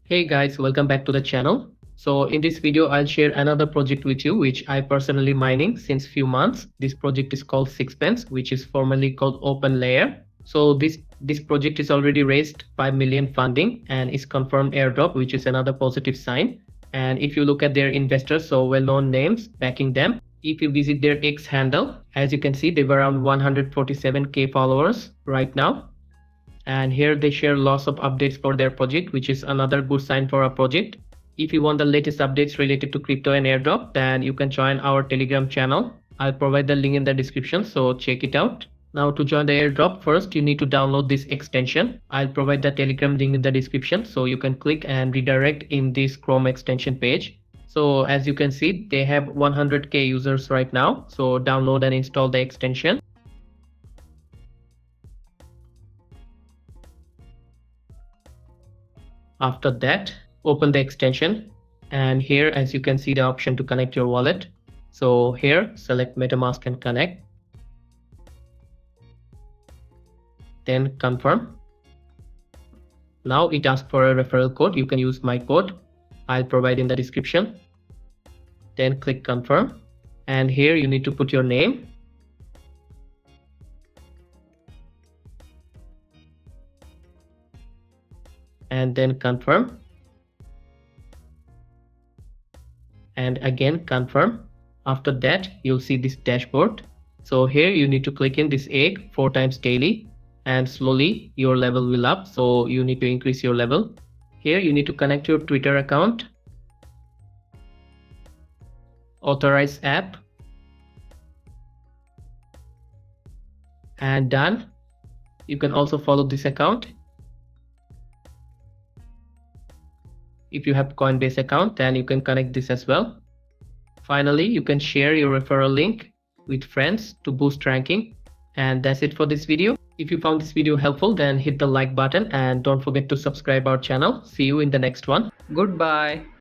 Hey guys, welcome back to the channel. So in this video, I'll share another project with you, which I personally mining since few months. This project is called Sixpence, which is formerly called OpenLayer. So this project is already raised 5 million funding and is confirmed airdrop, which is another positive sign. And if you look at their investors, so well-known names backing them. If you visit their X handle, as you can see, they were around 147k followers right now. And here they share lots of updates for their project, which is another good sign for a project. If you want the latest updates related to crypto and airdrop, then you can join our Telegram channel. I'll provide the link in the description, so check it out. Now to join the airdrop, first you need to download this extension. I'll provide the Telegram link in the description, so you can click and redirect in this Chrome extension page. So as you can see, they have 100k users right now, so download and install the extension. After that, open the extension, and here as you can see the option to connect your wallet. So here select MetaMask and connect, then confirm. Now it asks for a referral code. You can use my code, I'll provide in the description. Then click confirm, and here you need to put your name, and then confirm, and again confirm. After that you'll see this dashboard. So here you need to click in this egg 4 times daily, and slowly your level will up, so you need to increase your level. Here you need to connect your Twitter account, authorize app, and done. You can also follow this account. If you have Coinbase account, then you can connect this as well. Finally, you can share your referral link with friends to boost ranking. And that's it for this video. If you found this video helpful, then hit the like button and don't forget to subscribe our channel. See you in the next one. Goodbye.